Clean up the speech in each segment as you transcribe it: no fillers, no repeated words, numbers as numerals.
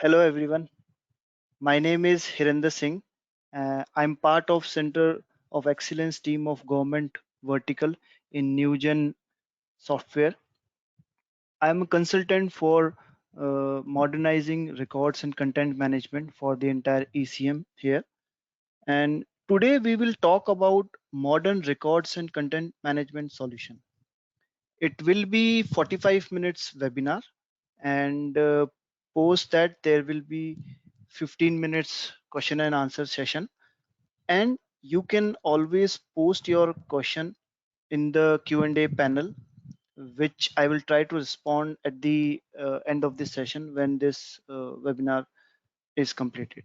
Hello everyone, my name is Hirender Singh. I'm part of Center of Excellence team of Government Vertical in Newgen Software. I'm a consultant for modernizing records and content management for the entire ECM here. And today we will talk about modern records and content management solution. It will be 45 minutes webinar, and post that there will be 15 minutes question and answer session, and you can always post your question in the Q&A panel, which I will try to respond at the end of this session when this webinar is completed.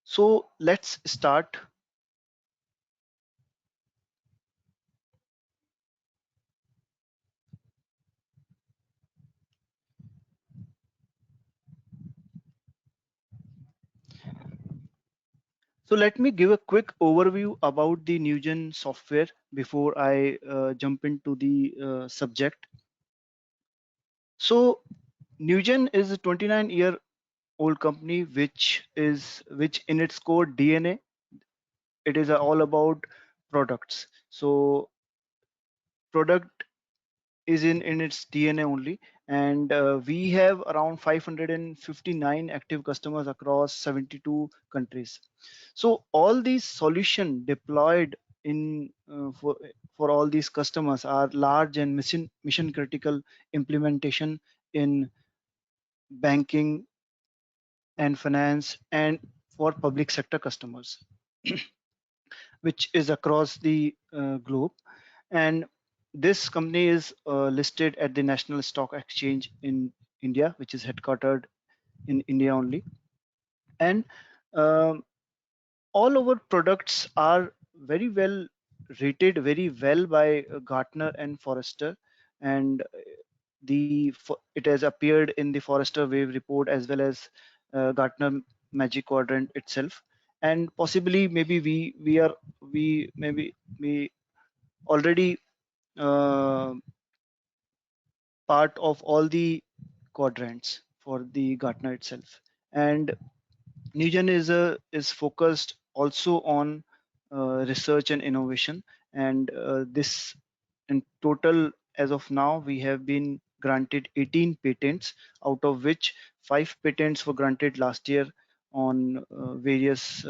So let's start. So let me give a quick overview about the Newgen software before I jump into the subject. So Newgen is a 29-year-old company which in its core DNA, it is all about products. So product is in its DNA only, and we have around 559 active customers across 72 countries. So all these solution deployed in for all these customers are large and mission critical implementation in banking and finance and for public sector customers, which is across the globe. And this company is listed at the National Stock Exchange in India, which is headquartered in India only. And um, all our products are very well rated very well by Gartner and Forrester, and it has appeared in the Forrester Wave report as well as Gartner Magic Quadrant itself. And possibly maybe we already uh, part of all the quadrants for the Gartner itself. And Newgen is focused also on research and innovation, and this in total as of now we have been granted 18 patents, out of which 5 patents were granted last year on various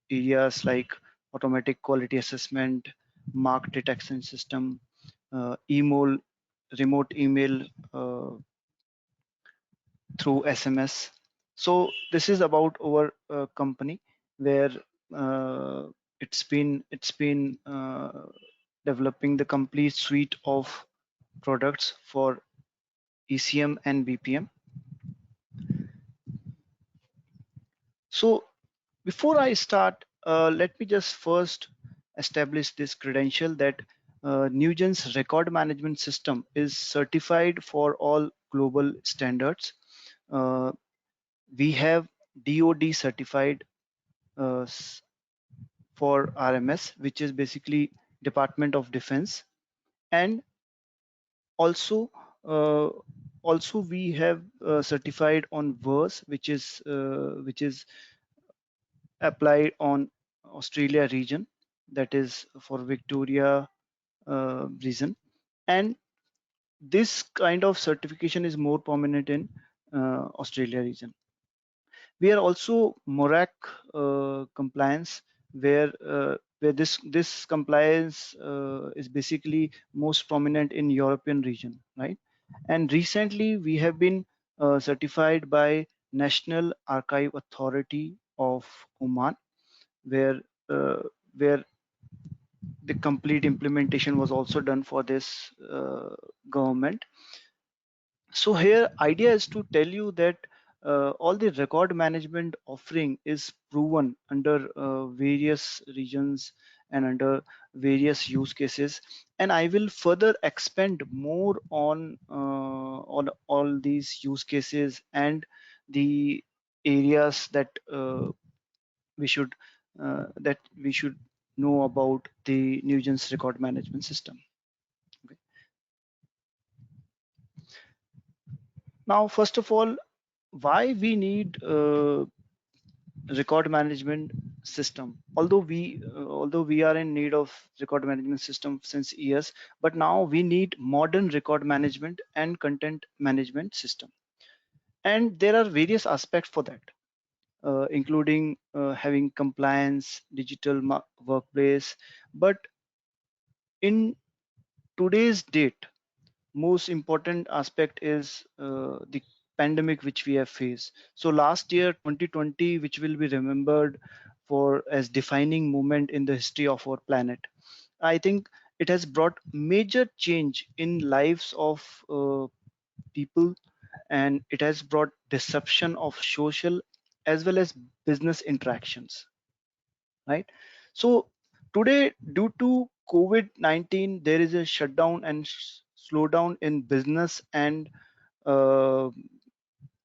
areas like automatic quality assessment, mark detection system, email, remote email through SMS. So this is about our company, where uh, it's been developing the complete suite of products for ECM and BPM. So before I start, let me just first establish this credential that Newgen's record management system is certified for all global standards. Uh, we have DoD certified for RMS, which is basically Department of Defense, and also uh, also we have certified on VERS, which is applied on Australia region, that is for Victoria region. And this kind of certification is more prominent in Australia region. We are also MORAC compliance, where this compliance is basically most prominent in European region, right? And recently we have been certified by National Archive Authority of Oman, where uh, where the complete implementation was also done for this government. So here idea is to tell you that all the record management offering is proven under various regions and under various use cases, and I will further expand more on all these use cases and the areas that we should know about the Newgen's record management system. Okay. Now, first of all, why we need record management system? Although we are in need of record management system since years, but now we need modern record management and content management system. And there are various aspects for that, including having compliance, digital workplace. But in today's date, most important aspect is the pandemic which we have faced. So last year, 2020, which will be remembered for as defining moment in the history of our planet, I think it has brought major change in lives of people, and it has brought disruption of social as well as business interactions, right? So today, due to COVID-19, there is a shutdown and slowdown uh,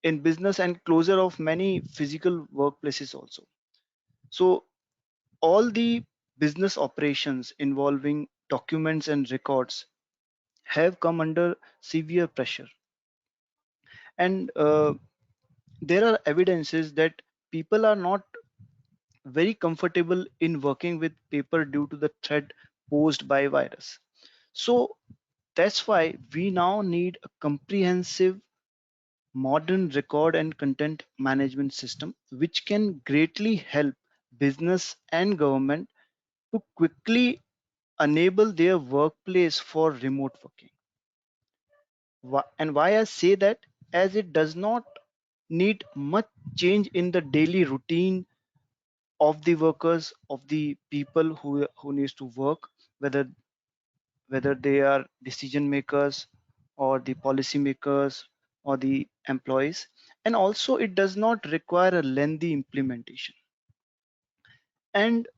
in business and closure of many physical workplaces also. So all the business operations involving documents and records have come under severe pressure. And there are evidences that people are not very comfortable in working with paper due to the threat posed by virus. So that's why we now need a comprehensive modern record and content management system which can greatly help business and government to quickly enable their workplace for remote working. And why I say that, as it does not need much change in the daily routine of the workers, of the people who needs to work, whether they are decision makers or the policy makers or the employees. And also it does not require a lengthy implementation. And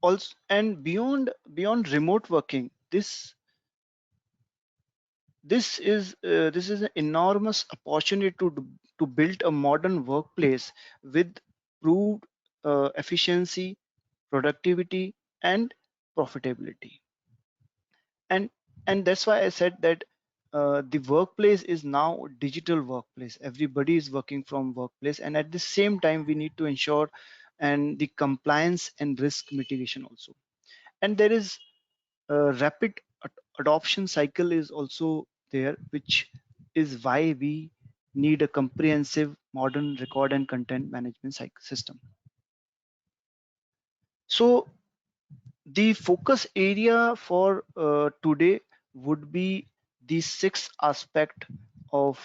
also, and beyond remote working, this is an enormous opportunity to build a modern workplace with proved efficiency, productivity, and profitability. and and that's why I said that the workplace is now a digital workplace. Everybody is working from workplace, and at the same time we need to ensure and the compliance and risk mitigation also. And there is a rapid adoption cycle is also there, which is why we need a comprehensive modern record and content management system. So the focus area for today would be the sixth aspect of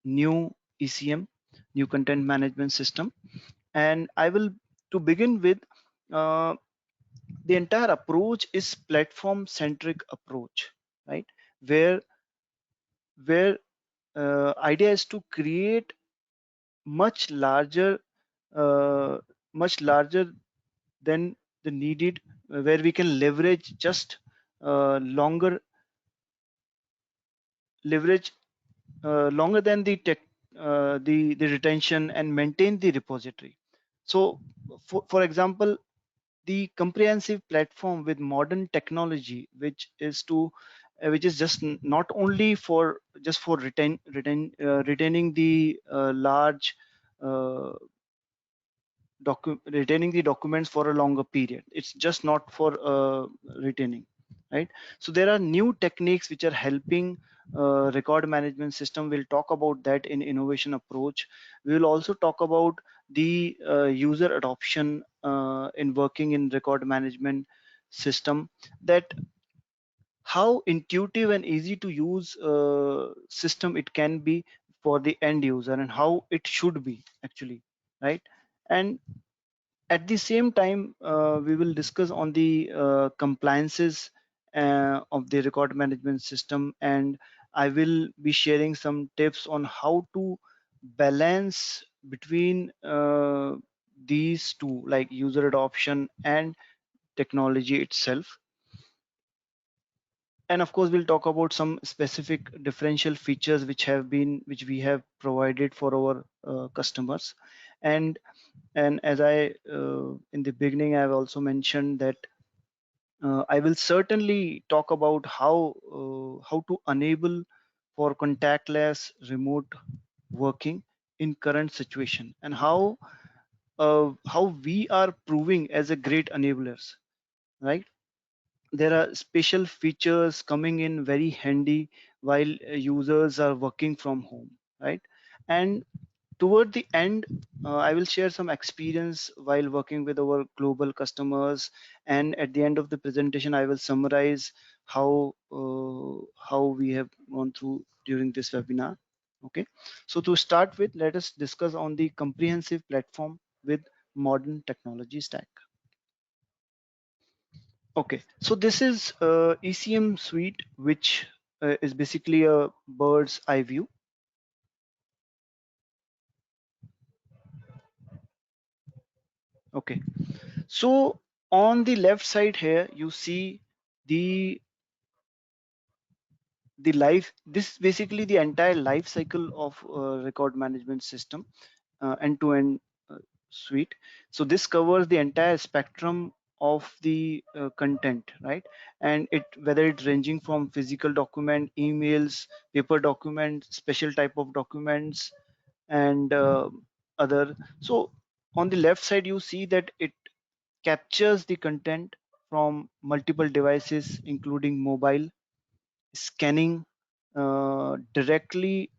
new ECM, new content management system. And I will, to begin with, uh, the entire approach is platform centric approach, right? Where idea is to create much larger, uh, much larger than the needed, where we can longer leverage longer than the tech, the retention and maintain the repository. So, for example, the comprehensive platform with modern technology, which is just not only for just for retaining the large uh, retaining the documents for a longer period. It's just not for retaining, right? So there are new techniques which are helping record management system. We'll talk about that in innovation approach. We will also talk about the user adoption in working in record management system, that how intuitive and easy to use system it can be for the end user, and how it should be actually, right? And at the same time, we will discuss on the compliances of the record management system, and I will be sharing some tips on how to balance between these two, like user adoption and technology itself. And of course, we'll talk about some specific differential features which we have provided for our customers. And and as I in the beginning, I've also mentioned that I will certainly talk about how to enable for contactless remote working in current situation, and how we are proving as a great enablers, right? There are special features coming in very handy while users are working from home, right? And toward the end, I will share some experience while working with our global customers, and at the end of the presentation I will summarize how we have gone through during this webinar. Okay, so to start with, let us discuss on the comprehensive platform with modern technology stack. Okay, so this is ECM Suite, which is basically a bird's eye view. Okay, so on the left side here, you see the life. This is basically the entire life cycle of record management system, end-to-end suite. So this covers the entire spectrum of the content, right? And it, whether it's ranging from physical document, emails, paper documents, special type of documents, and other. So on the left side, you see that it captures the content from multiple devices, including mobile, scanning directly,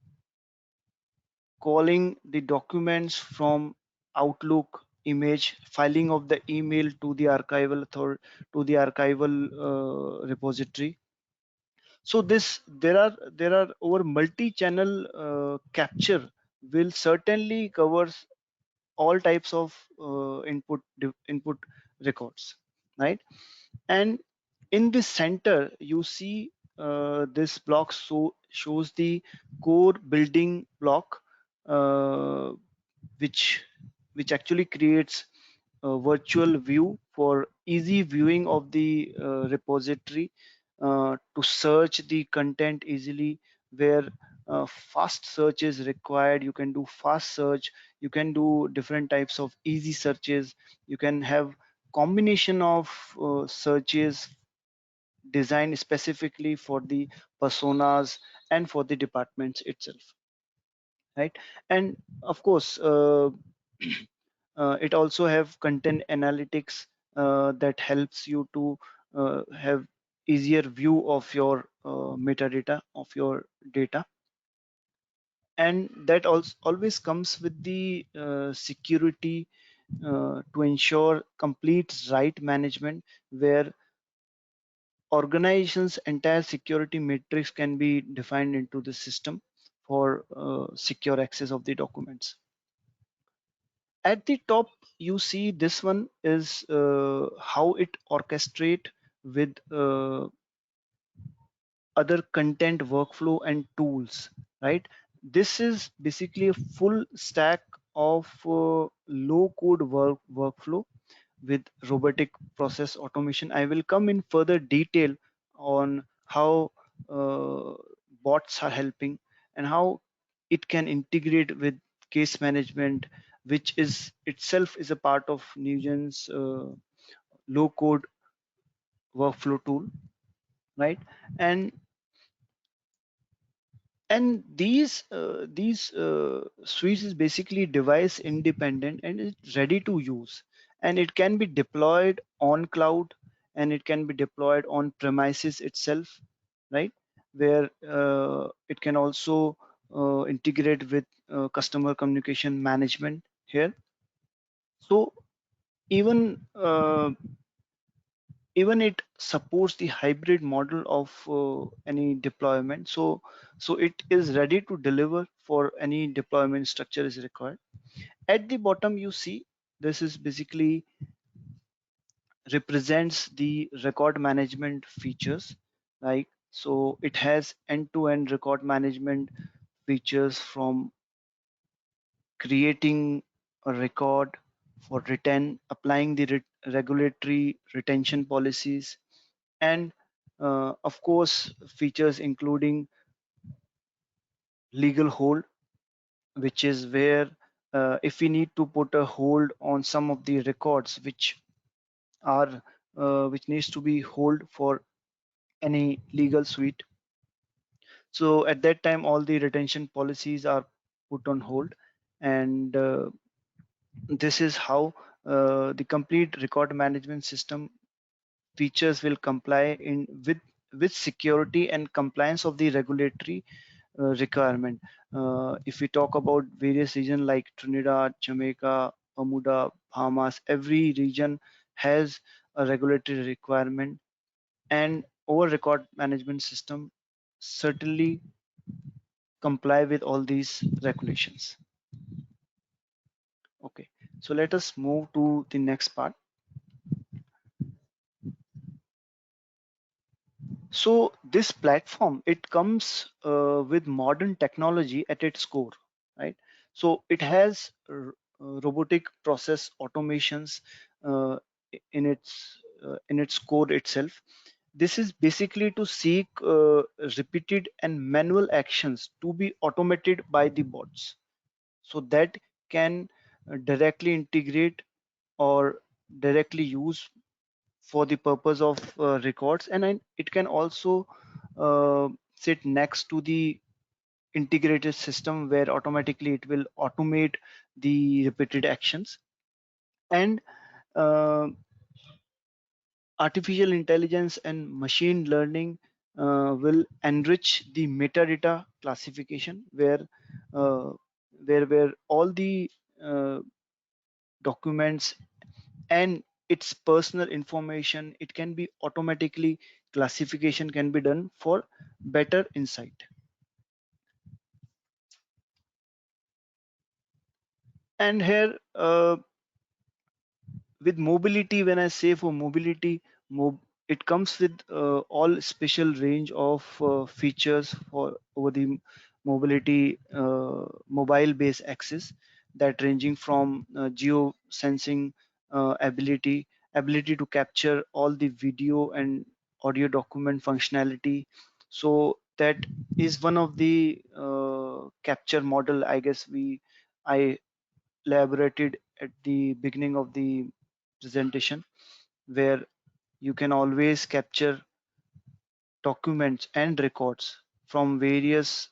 calling the documents from Outlook image, filing of the email to the archival repository. So this, there are over multi-channel capture will certainly covers all types of input records, right? And in the center you see this block shows the core building block, uh, which actually creates a virtual view for easy viewing of the repository, to search the content easily, where fast search is required. You can do fast search, you can do different types of easy searches, you can have combination of searches designed specifically for the personas and for the departments itself, right? And of course, it also have content analytics that helps you to have easier view of your metadata of your data. And that also always comes with the security to ensure complete right management, where organization's entire security matrix can be defined into the system for secure access of the documents. At the top, you see this one is how it orchestrate with other content workflow and tools, right? This is basically a full stack of low code workflow with robotic process automation. I will come in further detail on how uh, bots are helping and how it can integrate with case management, which is itself is a part of Newgen's low code workflow tool, right? and these suites is basically device independent and it's ready to use, and it can be deployed on cloud, and it can be deployed on premises itself, right? Where it can also integrate with customer communication management here. So even even it supports the hybrid model of any deployment. So it is ready to deliver for any deployment structure is required. At the bottom you see this is basically represents the record management features, like, so it has end-to-end record management features, from creating a record for applying the regulatory retention policies, and of course features including legal hold, which is where if we need to put a hold on some of the records are which needs to be hold for any legal suite. So at that time, all the retention policies are put on hold, and this is how the complete record management system features will comply in with security and compliance of the regulatory requirement. If we talk about various regions like Trinidad, Jamaica, Bermuda, Bahamas, every region has a regulatory requirement, and our record management system certainly comply with all these regulations. Okay, so let us move to the next part. So this platform, it comes with modern technology at its core, right? So it has robotic process automations uh, in its core itself. This is basically to seek repeated and manual actions to be automated by the bots, so that can directly integrate or directly use for the purpose of records, and it can also sit next to the integrated system where automatically it will automate the repeated actions. And uh, artificial intelligence and machine learning will enrich the metadata classification, uh, where all the uh, documents and its personal information, it can be automatically classification can be done for better insight. And here with mobility, when I say for mobility, it comes with all special range of features for over the mobility mobile based access, that ranging from geo sensing ability to capture all the video and audio document functionality. So that is one of the capture model, I guess I elaborated at the beginning of the presentation, where you can always capture documents and records from various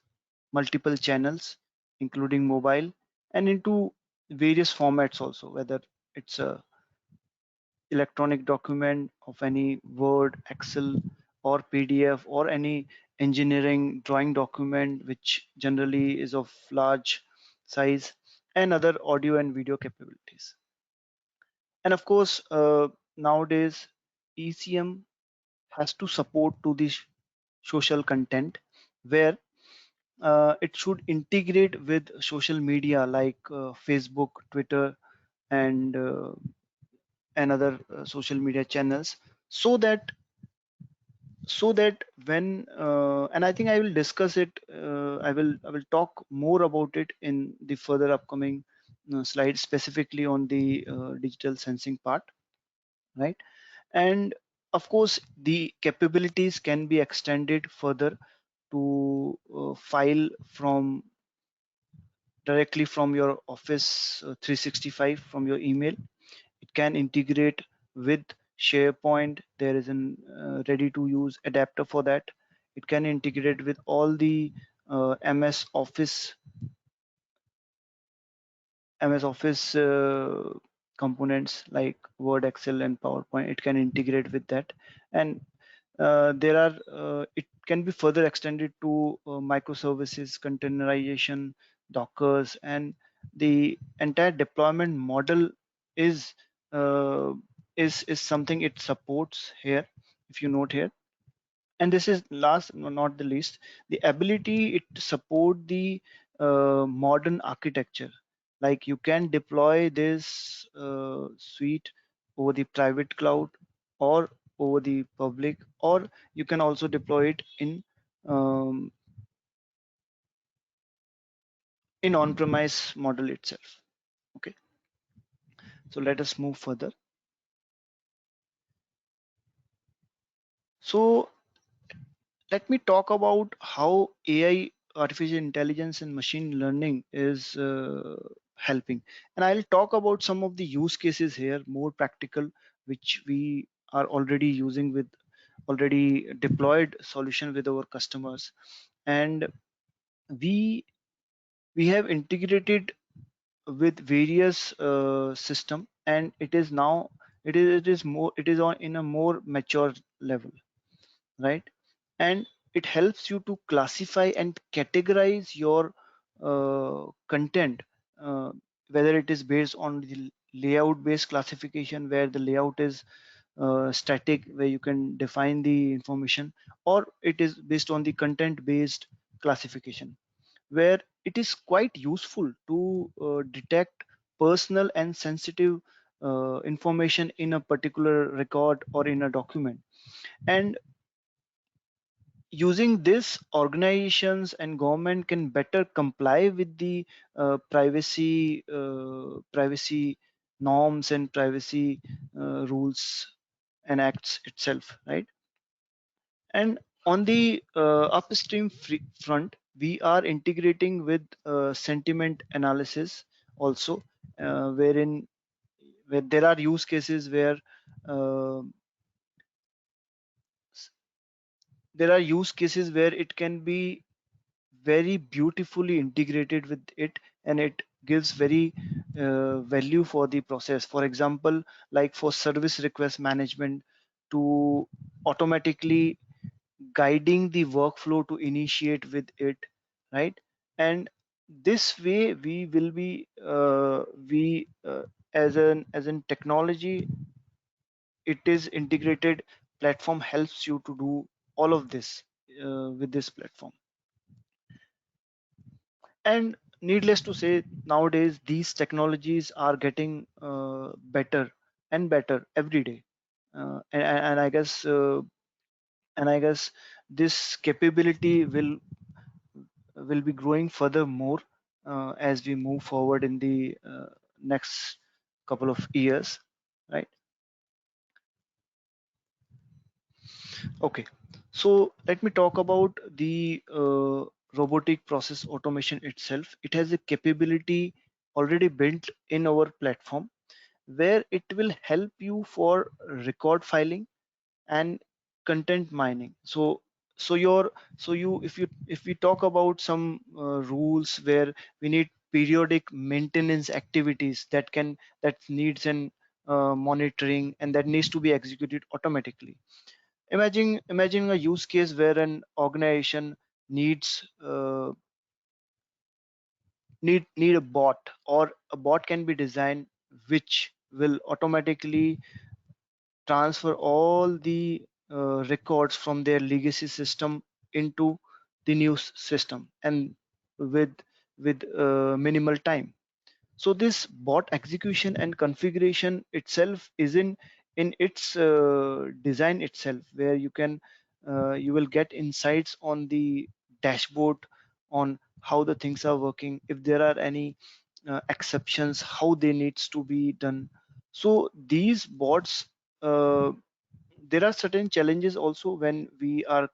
multiple channels, including mobile, and into various formats also, whether it's a electronic document of any Word, Excel, or PDF, or any engineering drawing document, which generally is of large size, and other audio and video capabilities. And of course, nowadays, ECM has to support to this social content, where it should integrate with social media like Facebook, Twitter, and other social media channels, so that when and I think I will discuss it, I will talk more about it in the further upcoming slides, specifically on the digital sensing part, right? And of course, the capabilities can be extended further to file from directly from your Office 365 from your email. It can integrate with SharePoint. There is an ready to use adapter for that. It can integrate with all the MS Office components like Word, Excel, and PowerPoint. It can integrate with that, and it can be further extended to microservices, containerization, Dockers, and the entire deployment model is uh, is something it supports here. If you note here, and this is last not the least, the ability it to support the modern architecture. Like you can deploy this suite over the private cloud or over the public, or you can also deploy it um, in on-premise model itself. Okay, so let us move further. So let me talk about how AI, artificial intelligence, and machine learning is helping. And I'll talk about some of the use cases here, more practical, which we are already using with already deployed solution with our customers. and we we have integrated with various system, and it is on in a more mature level, right? And it helps you to classify and categorize your content, uh, whether it is based on the layout based classification where the layout is static, where you can define the information, or it is based on the content based classification where it is quite useful to detect personal and sensitive information in a particular record or in a document. And using this, organizations and government can better comply with the privacy norms and privacy rules and acts itself, right? And on the upstream front, we are integrating with sentiment analysis also, wherein where there are use cases where uh, s- there are use cases where it can be very beautifully integrated with it, and it gives very value for the process. For example, like for service request management, to automatically guiding the workflow to initiate with it, right? And this way we will be we as an technology, it is integrated platform helps you to do all of this with this platform. And needless to say, nowadays these technologies are getting better and better every day, and I guess this capability will be growing furthermore as we move forward in the next couple of years, right? Okay, so let me talk about the robotic process automation itself. It has a capability already built in our platform where it will help you for record filing and content mining. So if we talk about some rules where we need periodic maintenance activities that needs an monitoring and that needs to be executed automatically. Imagine a use case where an organization needs need a bot, or a bot can be designed which will automatically transfer all the records from their legacy system into the new system, and with minimal time. So this bot execution and configuration itself is in its design itself, where you will get insights on the dashboard on how the things are working, if there are any exceptions, how they needs to be done. So these bots, uh, there are certain challenges also when uh,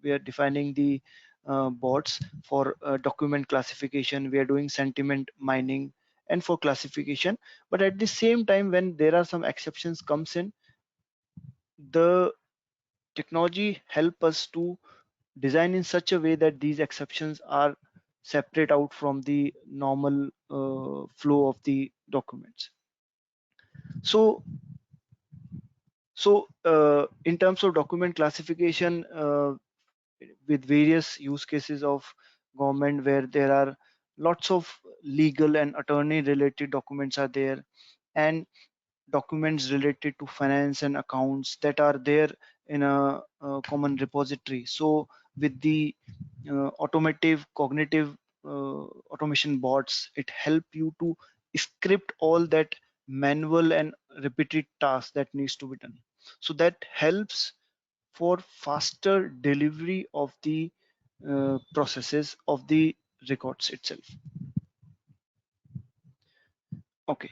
we are defining the bots for document classification. We are doing sentiment mining and for classification, but at the same time when there are some exceptions comes in, the technology help us to design in such a way that these exceptions are separate out from the normal flow of the documents. So in terms of document classification, with various use cases of government where there are lots of legal and attorney related documents are there, and documents related to finance and accounts that are there in a common repository. So with the automotive cognitive automation bots, it help you to script all that manual and repeated tasks that needs to be done. So that helps for faster delivery of the processes of the records itself. Okay,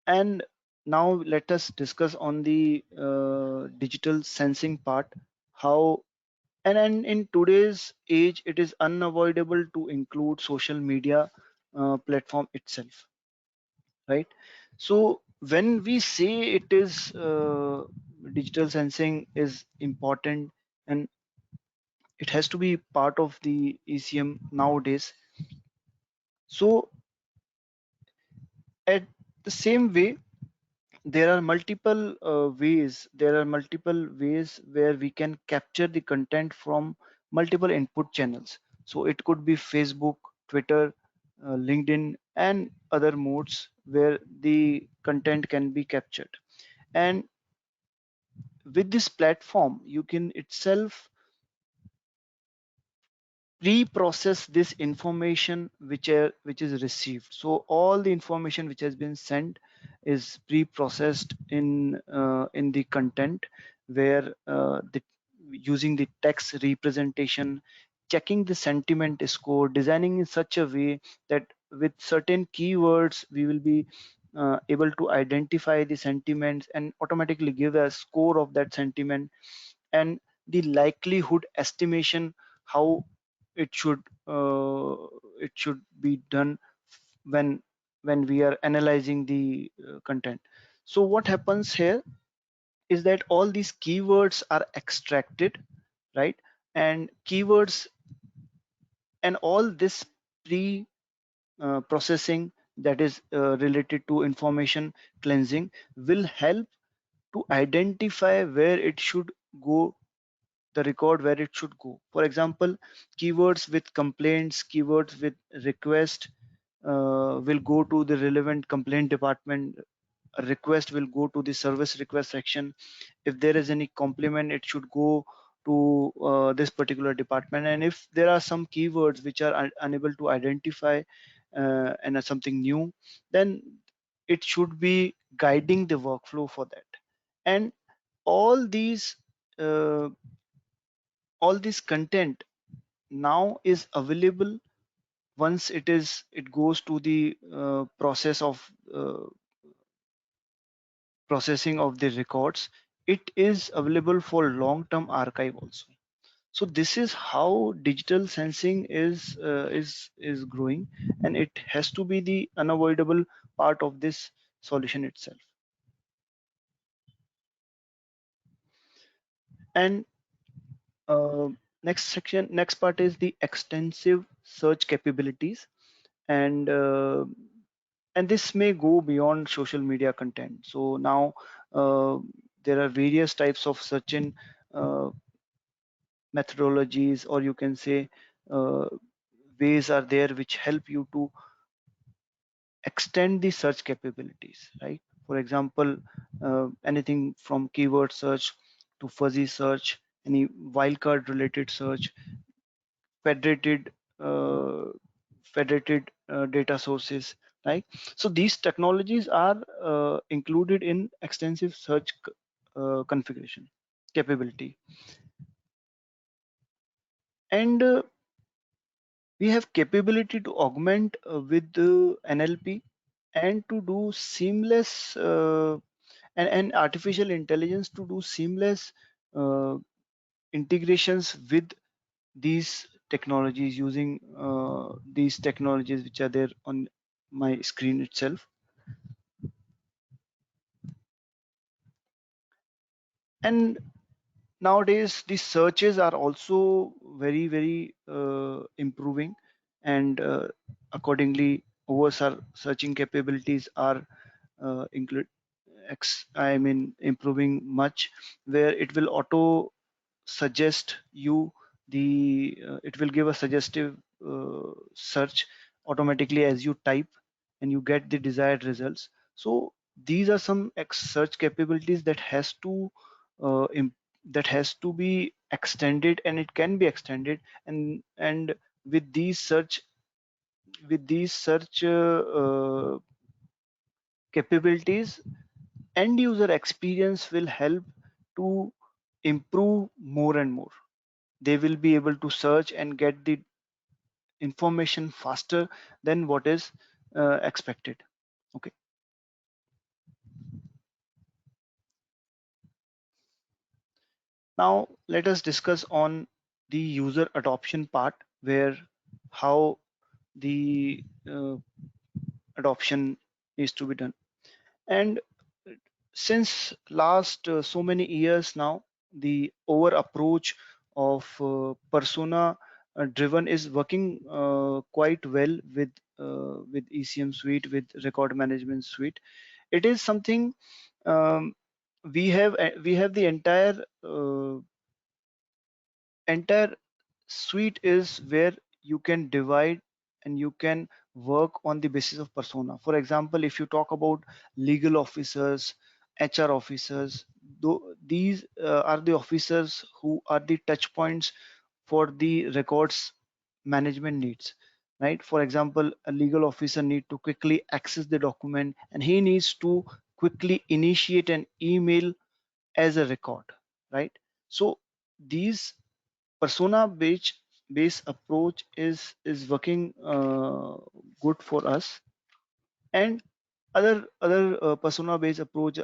and now let us discuss on the digital sensing part. How and in today's age, it is unavoidable to include social media platform itself, right? So when we say it is digital sensing is important, and it has to be part of the ECM nowadays. So at the same way, there are multiple ways where we can capture the content from multiple input channels. So it could be Facebook, Twitter, LinkedIn, and other modes where the content can be captured. And with this platform, you can itself pre-process this information which is received. So all the information which has been sent is pre-processed in the content, where using the text representation, checking the sentiment score, designing in such a way that with certain keywords we will be able to identify the sentiments and automatically give a score of that sentiment, and the likelihood estimation, how it should uh, it should be done when we are analyzing the content. So what happens here is that all these keywords are extracted, right? And keywords and all this pre processing that is related to information cleansing will help to identify where it should go, the record where it should go. For example, keywords with complaints, keywords with request will go to the relevant complaint department. A request will go to the service request section. If there is any compliment, it should go to this particular department. And if there are some keywords which are unable to identify and something new, then it should be guiding the workflow for that. And all these uh, all this content now is available. Once it goes to the process of processing of the records, it is available for long-term archive also. So this is how digital sensing is growing, and it has to be the unavoidable part of this solution itself. And uh, next part is the extensive search capabilities. And this may go beyond social media content. So now uh, there are various types of search in uh, methodologies, or you can say uh, ways are there which help you to extend the search capabilities, right? For example, anything from keyword search to fuzzy search, any wildcard related search, federated uh, data sources, right? So these technologies are included in extensive search configuration capability. And we have capability to augment with the NLP, and to do seamless and artificial intelligence to do seamless uh, integrations with these technologies, using these technologies which are there on my screen itself. And nowadays the searches are also very improving, and accordingly our searching capabilities are include I mean improving much, where it will auto suggest you the it will give a suggestive search automatically as you type, and you get the desired results. So these are some search capabilities that has to uh, im- that has to be extended, and it can be extended. And with these search capabilities, end user experience will help to improve more and more. They will be able to search and get the information faster than what is expected. Okay, now let us discuss on the user adoption part, where how the adoption is to be done. And since last so many years now, the over approach of persona driven is working quite well with ECM Suite, with Record Management Suite. It is something, um, we have the entire suite is where you can divide and you can work on the basis of persona. For example, if you talk about legal officers, HR officers, these are the officers who are the touch points for the records management needs, right? For example, a legal officer need to quickly access the document, and he needs to quickly initiate an email as a record, right? So these persona based approach is working good for us. And other persona based approach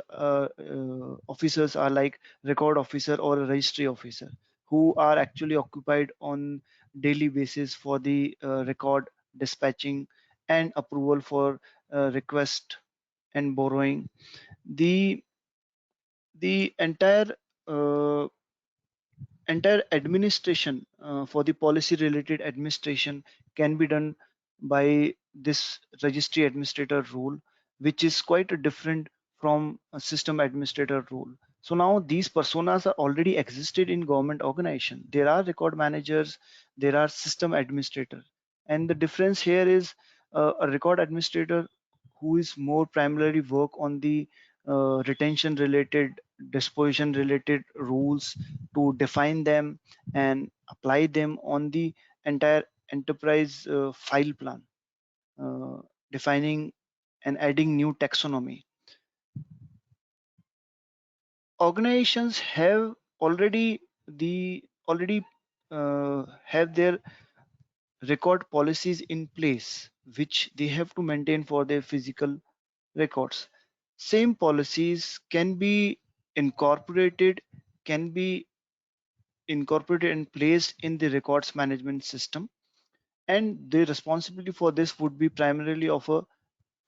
officers are like record officer or a registry officer, who are actually occupied on daily basis for the record dispatching and approval for request and borrowing. The the uh, entire administration for the policy related administration can be done by this registry administrator role, which is quite a different from a system administrator role. So now these personas are already existed in government organization. There are record managers, there are system administrator, and the difference here is a record administrator who is more primarily work on the retention related, disposition related rules, to define them and apply them on the entire enterprise file plan, uh, defining and adding new taxonomy. Organizations have already have their record policies in place, which they have to maintain for their physical records. Same policies incorporated can be incorporated and placed in the records management system, and the responsibility for this would be primarily of a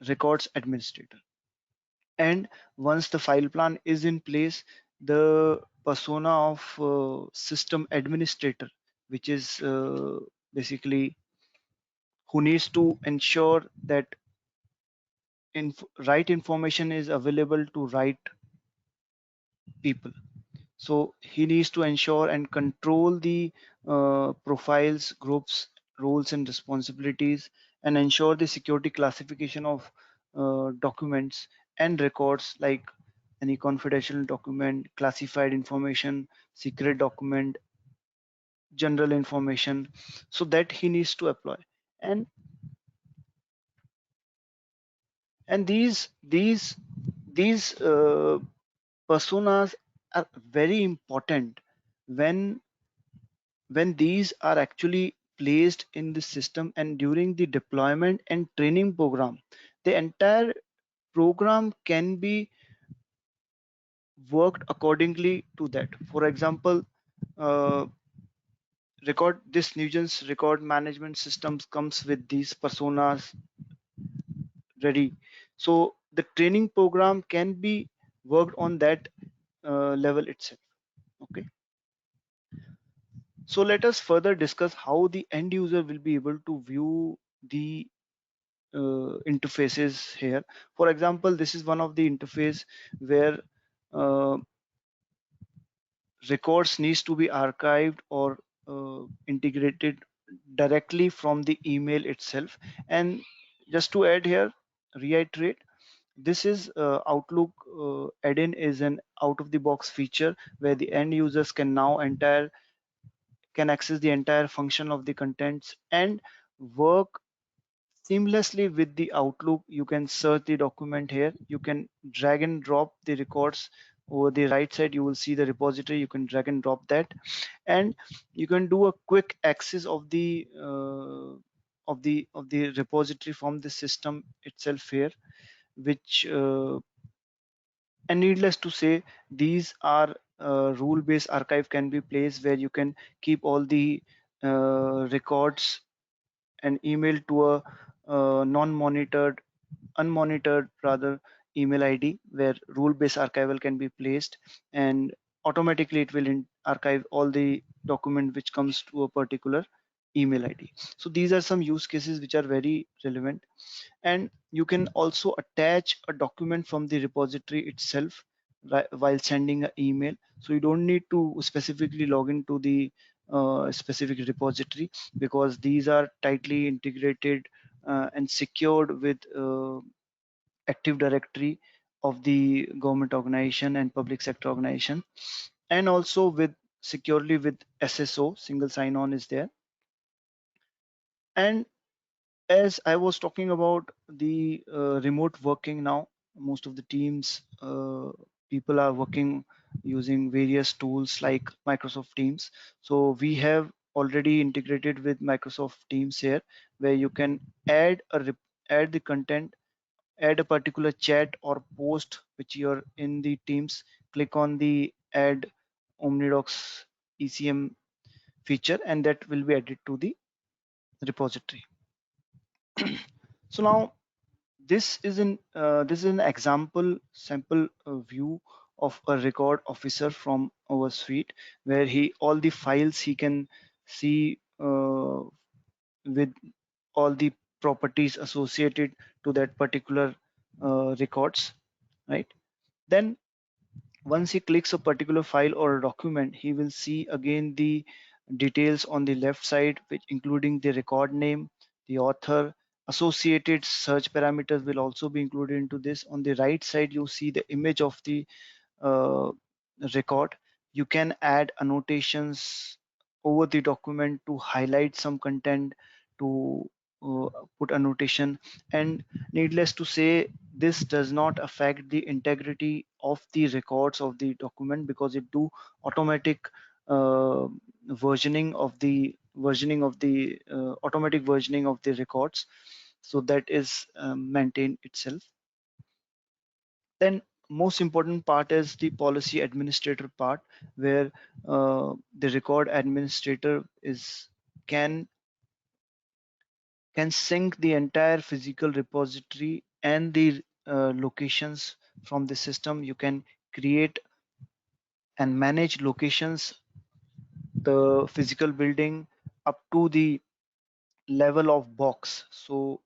records administrator. And once the file plan is in place, the persona of system administrator, which is basically who needs to ensure that right information is available to right people. So he needs to ensure and control the profiles, groups, roles and responsibilities, and ensure the security classification of documents and records, like any confidential document, classified information, secret document, general information. So that he needs to apply. And these personas are very important when these are actually placed in the system, and during the deployment and training program, the entire program can be worked accordingly to that. For example, uh, record this Newgen's record management systems comes with these personas ready. So the training program can be worked on that level itself. Okay. So let us further discuss how the end user will be able to view the interfaces here. For example, this is one of the interface where uh, records needs to be archived or integrated directly from the email itself. And just to add here, reiterate, this is Outlook add-in is an out-of-the-box feature where the end users can access the entire function of the contents and work seamlessly with the Outlook. You can search the document here. You can drag and drop the records. Over the right side, you will see the repository. You can drag and drop that, and you can do a quick access of the repository from the system itself here. Which and needless to say, these are rule-based archive can be placed where you can keep all the records and email to a non-monitored, unmonitored rather email ID, where rule-based archival can be placed. And automatically it will archive all the document which comes to a particular email ID. So these are some use cases which are very relevant. And you can also attach a document from the repository itself while sending an email. So you don't need to specifically log into the specific repository, because these are tightly integrated and secured with Active Directory of the government organization and public sector organization, and also with securely with SSO, single sign-on is there. And as I was talking about the remote working now, most of the teams, people are working using various tools like Microsoft Teams. So we have already integrated with Microsoft Teams here, where you can add add the content, add a particular chat or post which you're in the Teams. Click on the add Omnidocs ECM feature, and that will be added to the repository. So now this is an example sample view of a record officer from our suite, where he all the files he can see with all the properties associated to that particular records, right? Then once he clicks a particular file or a document, he will see again the details on the left side, which including the record name, the author, associated search parameters will also be included into this. On the right side, you see the image of the uh, record. You can add annotations over the document to highlight some content, to uh, put annotation. And needless to say, this does not affect the integrity of the records of the document, because it do automatic uh, automatic versioning of the records, so that is maintained itself. Then most important part is the policy administrator part, where the record administrator is can sync the entire physical repository and the locations from the system. You can create and manage locations, the physical building, up to the level of box. So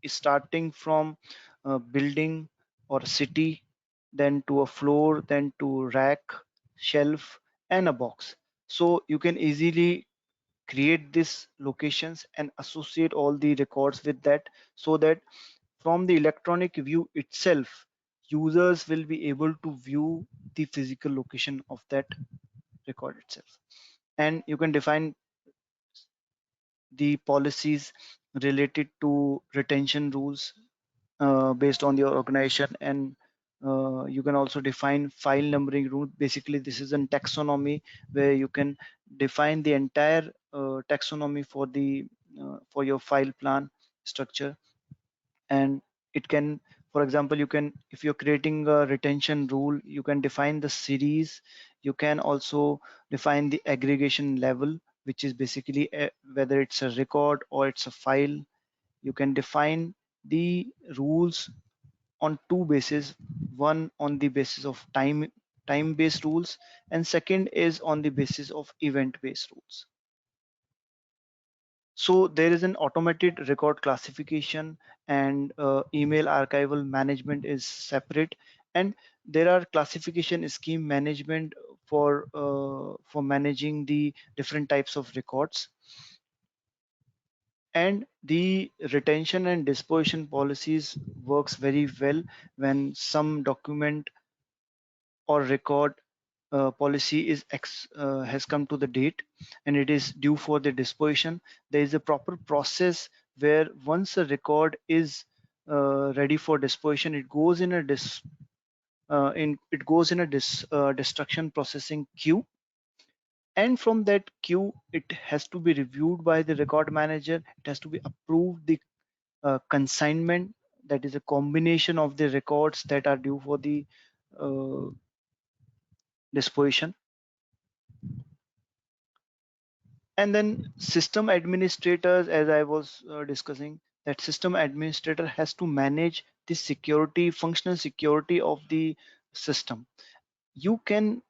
starting from a building or a city, then to a floor, then to rack, shelf, and a box. So you can easily create these locations and associate all the records with that, so that from the electronic view itself, users will be able to view the physical location of that record itself. And you can define the policies related to retention rules based on your organization. And you can also define file numbering rule. Basically, this is a taxonomy where you can define the entire taxonomy for your file plan structure. And it can, for example, you can, if you're creating a retention rule, you can define the series. You can also define the aggregation level, which is basically whether it's a record or it's a file. You can define the rules on two bases: one on the basis of time based rules, and second is on the basis of event based rules. So there is an automated record classification, and email archival management is separate. And there are classification scheme management for managing the different types of records. And the retention and disposition policies works very well when some document or record policy has come to the date and it is due for the disposition. There is a proper process where once a record is ready for disposition, it goes in a destruction processing queue. And from that queue, it has to be reviewed by the record manager. It has to be approved the consignment, that is a combination of the records that are due for the uh, disposition. And then system administrators, as I was discussing, that system administrator has to manage the security, functional security of the system. You can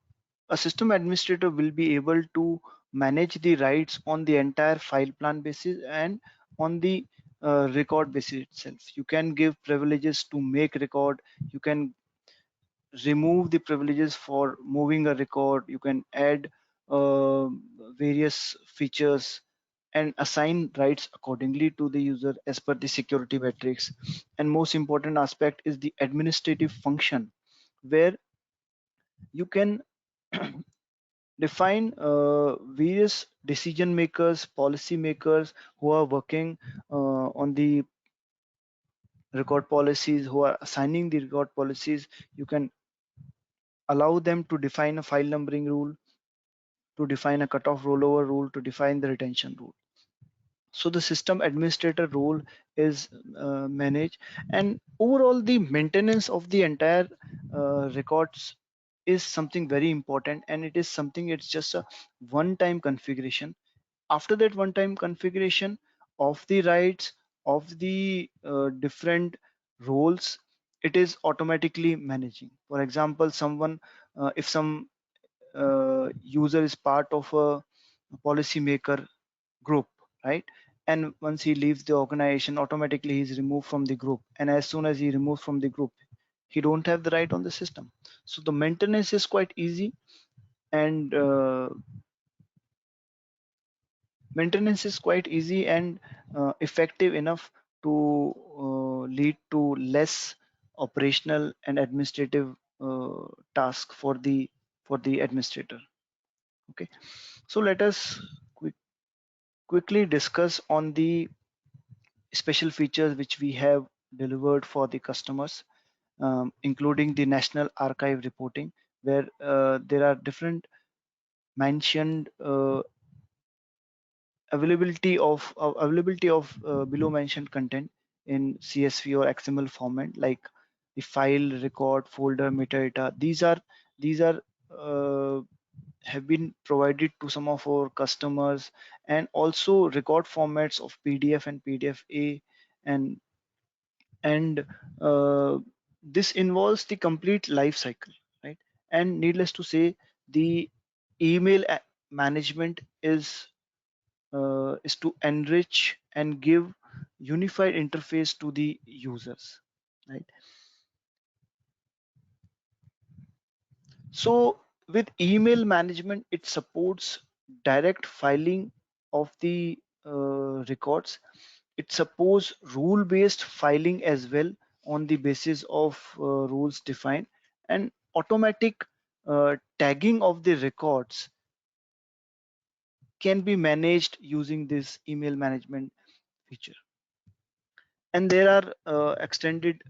a system administrator will be able to manage the rights on the entire file plan basis and on the record basis itself. You can give privileges to make record, you can remove the privileges for moving a record, you can add uh, various features and assign rights accordingly to the user as per the security metrics. And most important aspect is the administrative function, where you can define various decision makers, policy makers who are working on the record policies, who are assigning the record policies. You can allow them to define a file numbering rule, to define a cutoff rollover rule, to define the retention rule. So the system administrator role is managed, and overall the maintenance of the entire records is something very important, and it is something, it's just a one-time configuration. After that one-time configuration of the rights of the different roles, it is automatically managing. For example, someone if some user is part of a policy maker group, right? And once he leaves the organization, automatically he's removed from the group. And as soon as he removes from the group, he don't have the right on the system. So the maintenance is quite easy, and effective enough to lead to less operational and administrative task for the administrator. Okay, so let us quickly discuss on the special features which we have delivered for the customers, including the National Archive reporting, where there are different mentioned availability of below mentioned content in CSV or XML format, like the file, record, folder, metadata. These are uh, have been provided to some of our customers, and also record formats of PDF and PDF-A, and and uh, this involves the complete life cycle, right? And needless to say, the email management is to enrich and give unified interface to the users, right? So with email management, it supports direct filing of the records. It supports rule-based filing as well, on the basis of rules defined, and automatic tagging of the records can be managed using this email management feature. And there are extended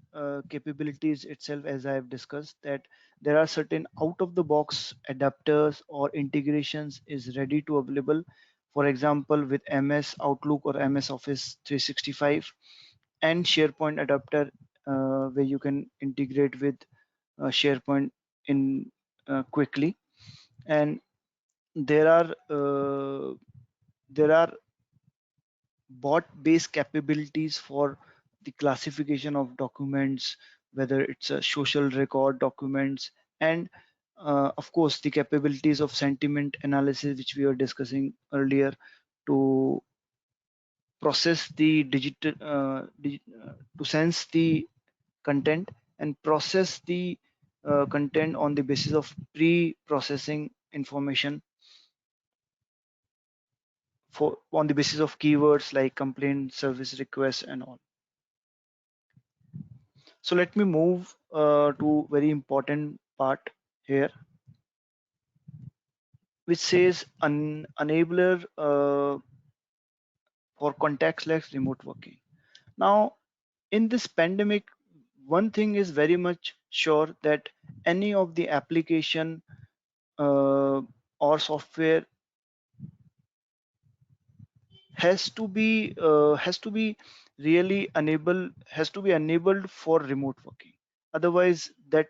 capabilities itself, as I have discussed, that there are certain out of the box adapters or integrations is ready to available. For example, with MS Outlook or MS Office 365 and SharePoint adapter, where you can integrate with SharePoint in quickly. And there are there are bot-based capabilities for the classification of documents, whether it's a social record documents, and of course the capabilities of sentiment analysis, which we were discussing earlier, to process the to sense the content and process the content on the basis of pre-processing information, for on the basis of keywords like complaint, service requests, and all. So let me move to very important part here, which says an enabler for contactless remote working. Now, in this pandemic, one thing is very much sure, that any of the application or software has to be really enabled for remote working. Otherwise, that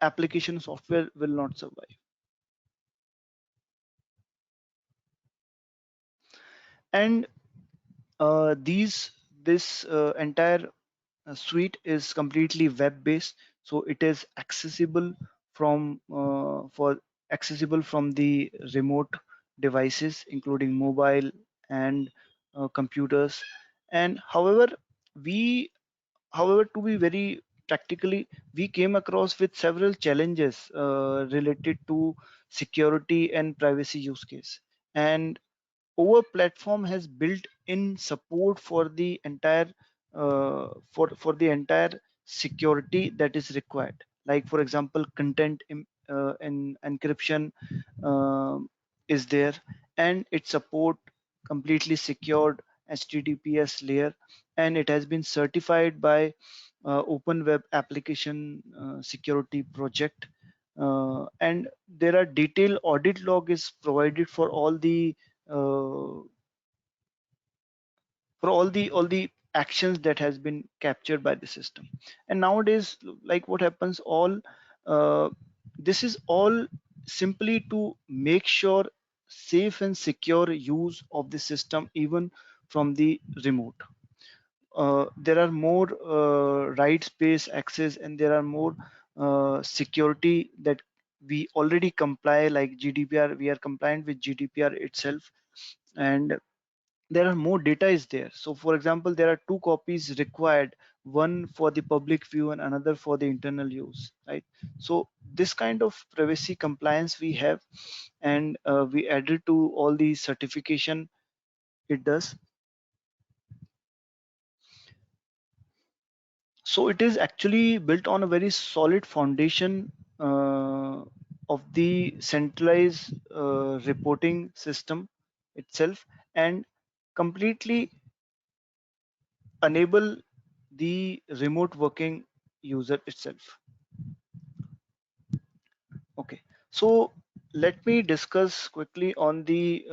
application software will not survive. And this entire suite is completely web based, so it is accessible for accessible from the remote devices, including mobile and computers. And we however, to be very practically, we came across with several challenges related to security and privacy use case. And our platform has built in support for the entire for the entire security that is required, like for example content in encryption is there, and it support completely secured HTTPS layer, and it has been certified by Open Web Application Security Project, and there are detailed audit log is provided uh, for all the actions that has been captured by the system. And nowadays, like what happens, all uh, this is all simply to make sure safe and secure use of the system even from the remote. There are more right space access, and there are more security that we already comply, like GDPR. We are compliant with GDPR itself, and there are more data is there. So for example, there are two copies required, one for the public view and another for the internal use, right? So this kind of privacy compliance we have, and we added to all the certification it does. So it is actually built on a very solid foundation of the centralized reporting system itself, and completely enable the remote working user itself. Okay, so let me discuss quickly on the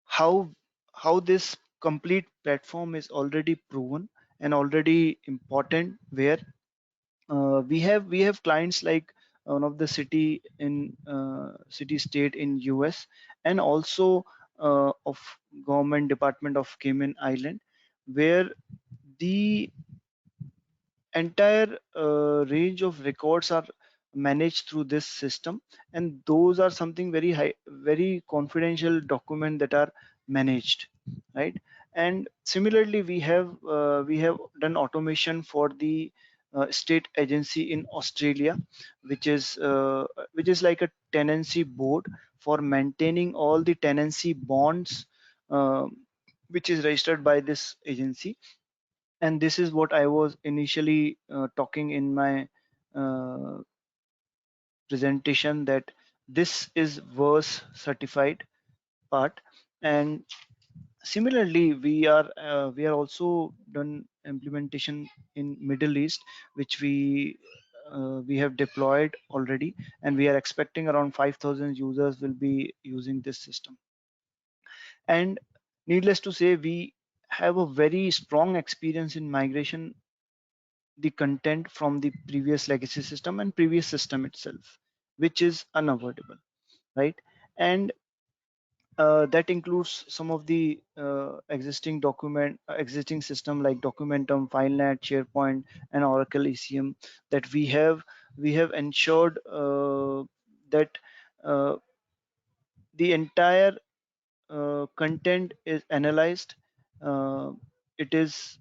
how this complete platform is already proven and already important, where we have clients like one of the city state in US, and also of government department of Cayman Island, where the entire range of records are managed through this system, and those are something very high, very confidential document that are managed, right? And similarly, we have done automation for the state agency in Australia, which is like a tenancy board for maintaining all the tenancy bonds, which is registered by this agency. And this is what I was initially talking in my uh, presentation, that this is verse certified part. And similarly, we are also done implementation in Middle East, which we have deployed already, and we are expecting around 5,000 users will be using this system. And needless to say, we have a very strong experience in migration the content from the previous legacy system and previous system itself, which is unavoidable, right? And that includes some of the existing system like Documentum, FileNet, SharePoint, and Oracle ECM that we have ensured that uh, the entire content is analyzed. Uh, it is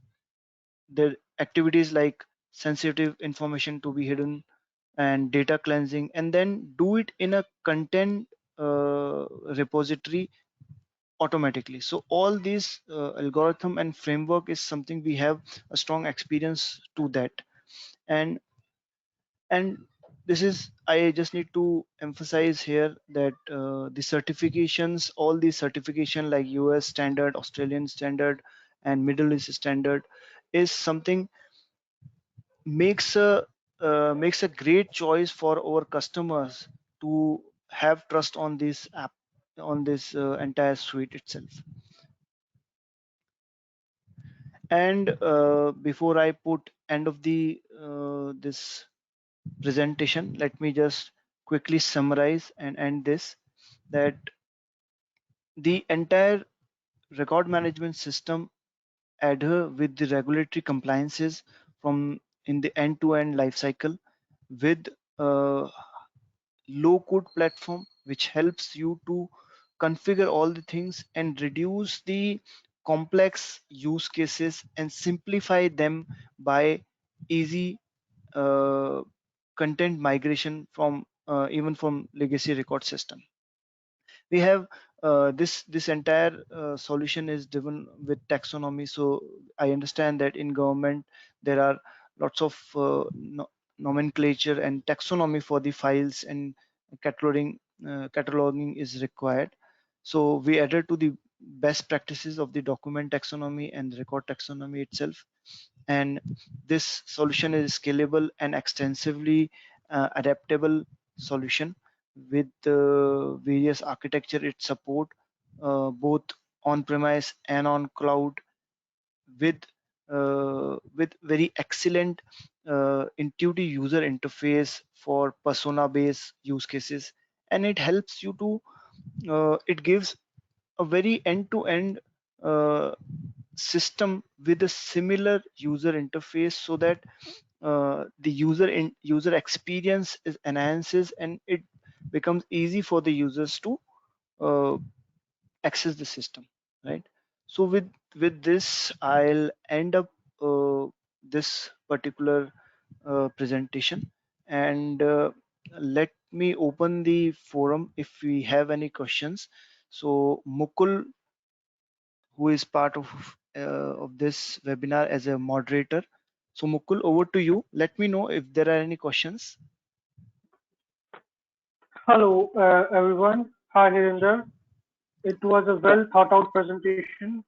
the activities like sensitive information to be hidden and data cleansing, and then do it in a content repository automatically. So all these algorithm and framework is something we have a strong experience to that. And and this is, I just need to emphasize here that the certifications, all these certification like US standard, Australian standard, and Middle East standard is something makes a great choice for our customers to have trust on this app, on this entire suite itself. And before I put end of the this presentation, let me just quickly summarize and end this, that the entire record management system adhere with the regulatory compliances from in the end-to-end life cycle. with a low code platform which helps you to configure all the things and reduce the complex use cases and simplify them by easy uh, content migration from even from legacy record system. We have this entire solution is driven with taxonomy. So I understand that in government there are lots of nomenclature and taxonomy for the files, and cataloging is required. So we added to the best practices of the document taxonomy and record taxonomy itself. And this solution is scalable and extensively adaptable solution with various architecture it support, both on premise and on cloud, with very excellent intuitive user interface for persona based use cases. And it helps you to it gives a very end to end system with a similar user interface, so that the user experience is enhances and it becomes easy for the users to uh, access the system, right? So with this I'll end up this particular presentation, and let me open the forum if we have any questions. So Mukul, who is part of this webinar as a moderator. So Mukul, over to you. Let me know if there are any questions. Hello, everyone. Hi, Hirender. It was a Yeah, well thought out presentation.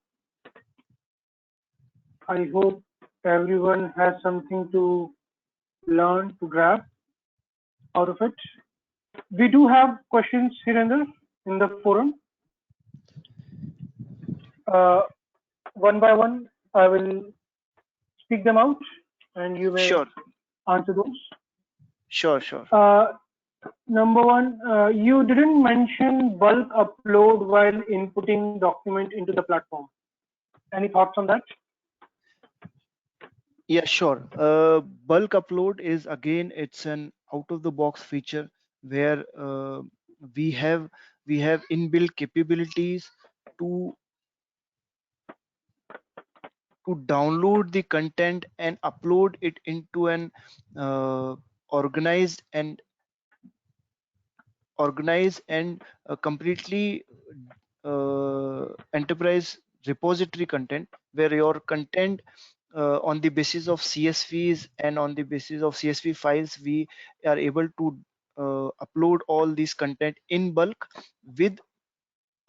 I hope everyone has something to learn, to grab out of it. We do have questions, Hirender, in the forum. Uh, One by one, I will speak them out and you may sure, answer those. sure. Uh, Number one, you didn't mention bulk upload while inputting document into the platform. Any thoughts on that? Yeah, sure. Bulk upload is, again, it's an out of the box feature where we have we have inbuilt capabilities to to download the content and upload it into an uh, organized and completely enterprise repository content, where your content on the basis of CSVs and on the basis of CSV files, we are able to upload all these content in bulk with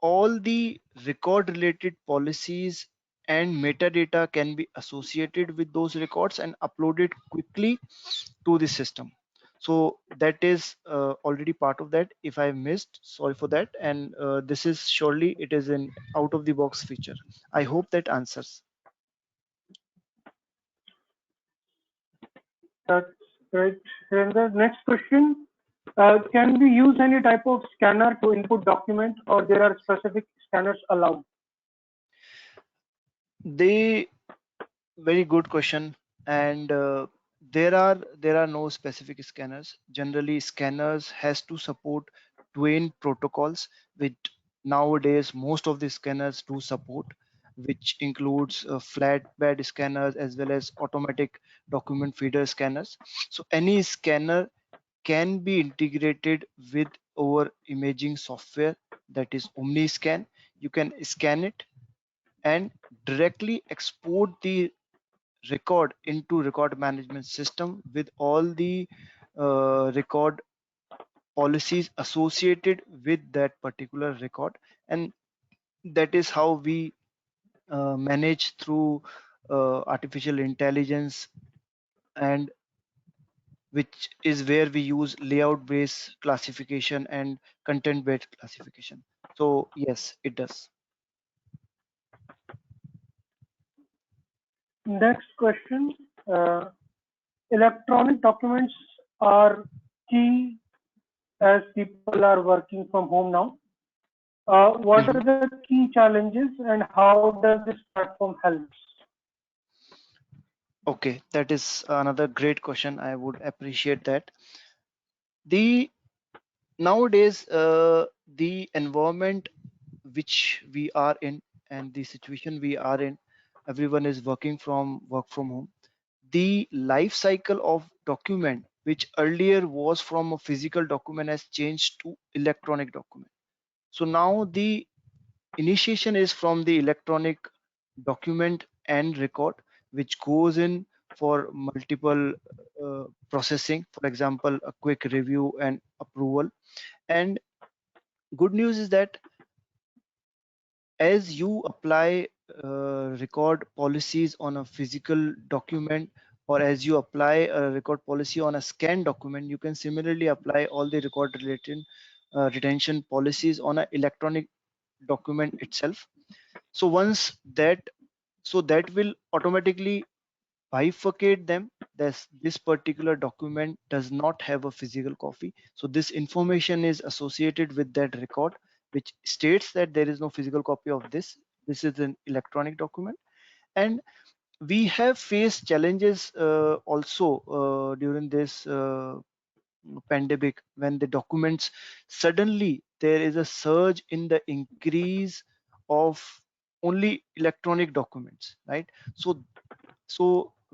all the record related policies, and metadata can be associated with those records and uploaded quickly to the system. So that is already part of that. If I missed, sorry for that. And this is surely it is an out of the box feature. I hope that answers. That's great. And the next question, can we use any type of scanner to input document or there are specific scanners allowed? They Very good question. And there are no specific scanners. Generally, scanners has to support twin protocols, which nowadays most of the scanners do support, which includes flatbed scanners as well as automatic document feeder scanners. So any scanner can be integrated with our imaging software, that is OmniScan. You can scan it and directly export the record into record management system with all the record policies associated with that particular record. And that is how we manage through artificial intelligence, and which is where we use layout based classification and content based classification. So yes, it does. Next question, uh, electronic documents are key as people are working from home now. What are Mhm. the key challenges and how does this platform help? Okay, that is another great question. I would appreciate that. The nowadays the environment which we are in and the situation we are in, everyone is working from work from home. The life cycle of document which earlier was from a physical document has changed to electronic document. So now the initiation is from the electronic document and record, which goes in for multiple processing, for example a quick review and approval. And good news is that as you apply record policies on a physical document, or as you apply a record policy on a scanned document, you can similarly apply all the record related retention policies on an electronic document itself. So once that, so that will automatically bifurcate them. This particular document does not have a physical copy, so this information is associated with that record which states that there is no physical copy of this is an electronic document. And we have faced challenges also during this pandemic, when the documents suddenly there is a surge in the increase of only electronic documents, right? So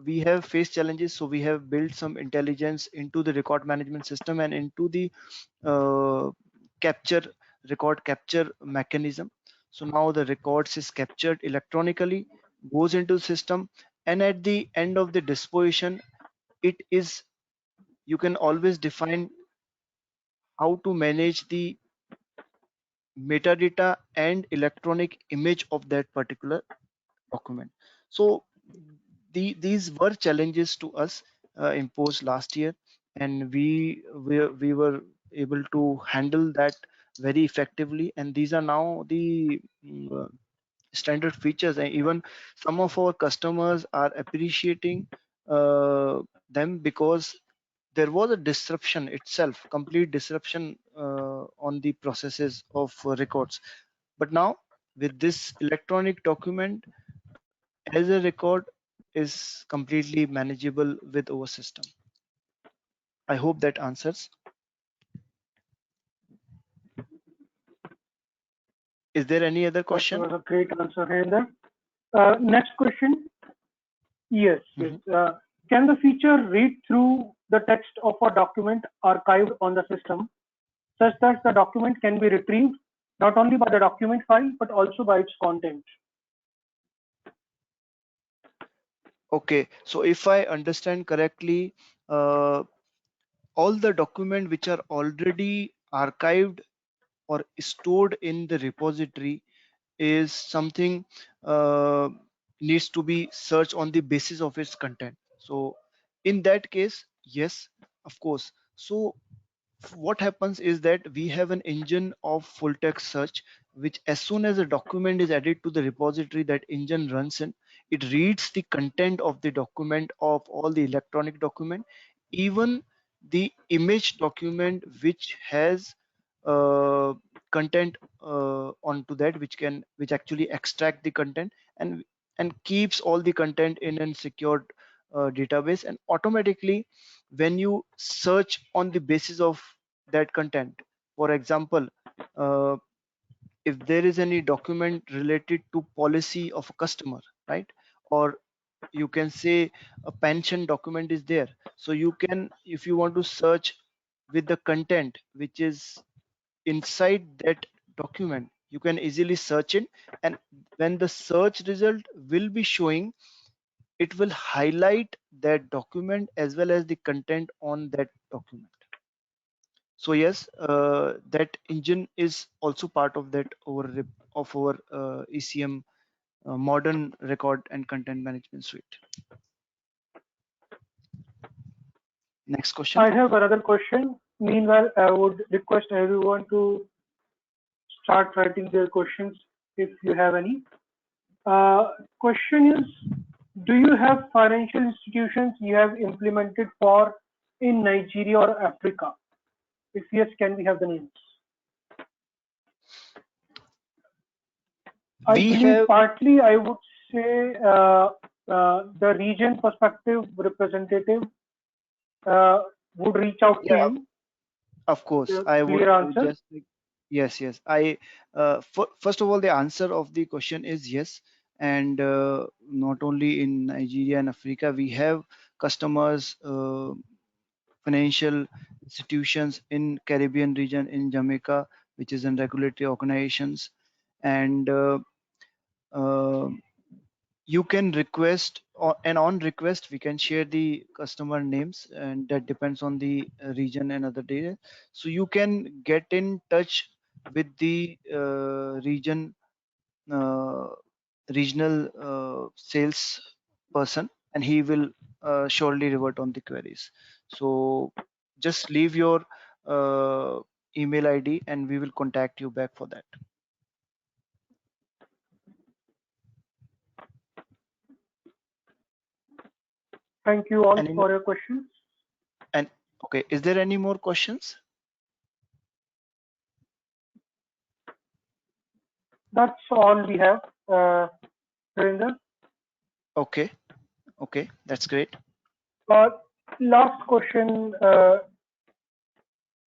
we have faced challenges, so we have built some intelligence into the record management system and into the uh, capture record capture mechanism. So now the records is captured electronically, goes into the system, and at the end of the disposition, it is, you can always define how to manage the metadata and electronic image of that particular document. So these were challenges to us imposed last year, and we were able to handle that very effectively. And these are now the standard features, and even some of our customers are appreciating uh, them, because there was a disruption itself, complete disruption on the processes of records. But now with this electronic document as a record is completely manageable with our system. I hope that answers. Is there any other That question? was a great answer, Hirender. Next question. Yes, yes. Mhm. Can the feature read through the text of a document archived on the system such that the document can be retrieved not only by the document file but also by its content? Okay, so if I understand correctly, uh, all the document which are already archived or stored in the repository is something uh, needs to be searched on the basis of its content. So in that case, yes, of course. So what happens is that we have an engine of full text search, which as soon as a document is added to the repository, that engine runs in, it reads the content of the document, of all the electronic document, even the image document which has uh, content onto that, which actually extract the content and keeps all the content in a secured database. And automatically when you search on the basis of that content, for example, uh, if there is any document related to policy of a customer, right? Or you can say a pension document is there, so you can, if you want to search with the content which is inside that document, you can easily search it. And when the search result will be showing, it will highlight that document as well as the content on that document. So yes, that engine is also part of that of our ECM modern record and content management suite. Next question. I have another question. Meanwhile, I would request everyone to start writing their questions if you have any. Question is, do you have financial institutions you have implemented for in Nigeria or Africa? If yes, can we have the names? I We believe have partly I would say the region perspective representative would reach out to Yeah, you. of course. I would, Clear I would answer. just yes, yes. First of all, the answer of the question is yes. And not only in Nigeria and Africa, we have customers, financial institutions in Caribbean region, in Jamaica, which is in regulatory organizations. And uh, you can request, and on request we can share the customer names, and that depends on the region and other data. So you can get in touch with the uh, regional sales person, and he will surely revert on the queries. So just leave your uh, email ID and we will contact you back for that. Thank you all And in, for your questions. and okay, is there any more questions? That's all we have, Harinder. Okay, okay, that's great. Uh, Last question,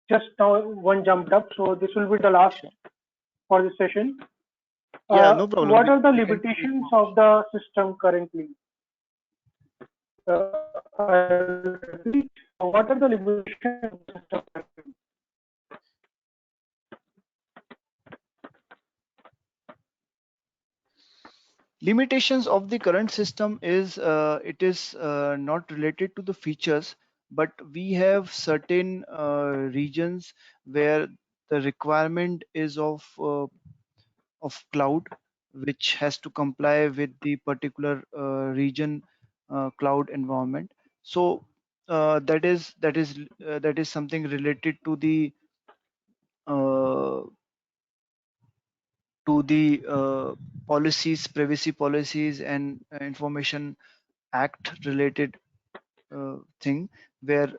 just now one jumped up, so this will be the last Sure. for the session. Yeah, no problem. What are the We can take limitations more of questions. the system currently? I'll repeat. What are the limitations of the system currently? Limitations of the current system is it is not related to the features, but we have certain regions where the requirement is of cloud, which has to comply with the particular region cloud environment. So that is something related uh, to the policies, privacy policies, and information act related thing, where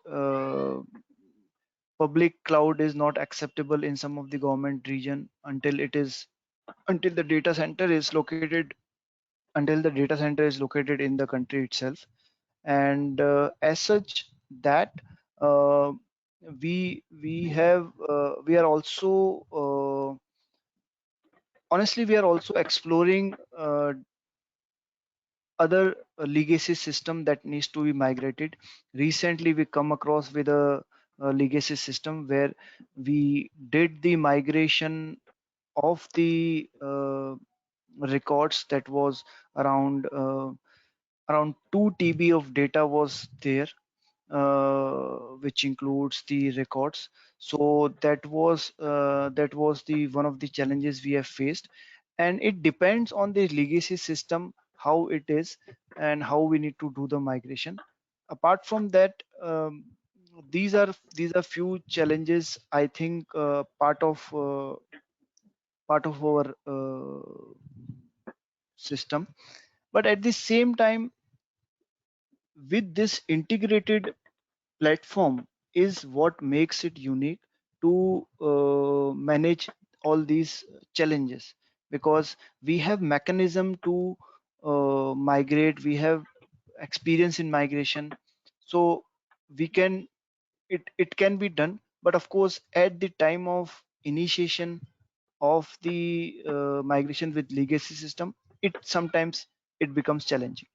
public cloud is not acceptable in some of the government region until the data center is located in the country itself. And as such, that uh, we are also honestly, we are also exploring other legacy system that needs to be migrated. Recently we come across with a legacy system where we did the migration of the records that was around around 2 TB of data was there, which includes the records. So that was the one of the challenges we have faced, and it depends on the legacy system how it is and how we need to do the migration. Apart from that, these are few challenges, I think, part of our system. But at the same time, with this integrated platform is what makes it unique to manage all these challenges, because we have mechanism to migrate, we have experience in migration. So we can, it can be done, but of course at the time of initiation of the migration with legacy system, it sometimes it becomes challenging.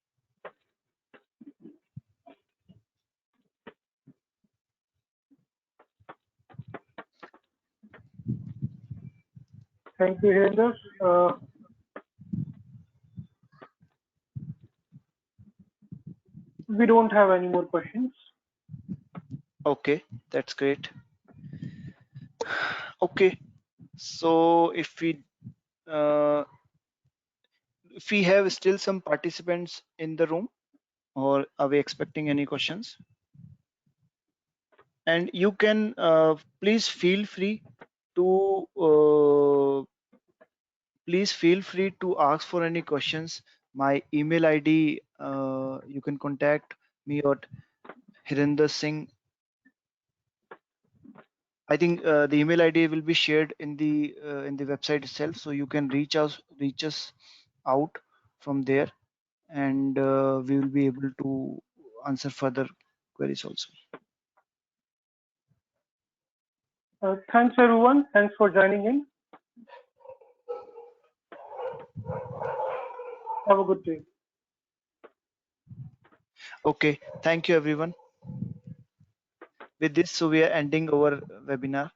Thank you, Harinder. We don't have any more questions. Okay, that's great. Okay, so uh, if we have still some participants in the room, or are we expecting any questions? And you can please feel free to ask for any questions. My email ID, you can contact me at Hirender Singh. I think the email ID will be shared in the website itself, so you can reach us out from there. and we will be able to answer further queries also. Thanks everyone. Thanks for joining in. Have a good day. Okay, thank you everyone. With this, so we are ending our webinar.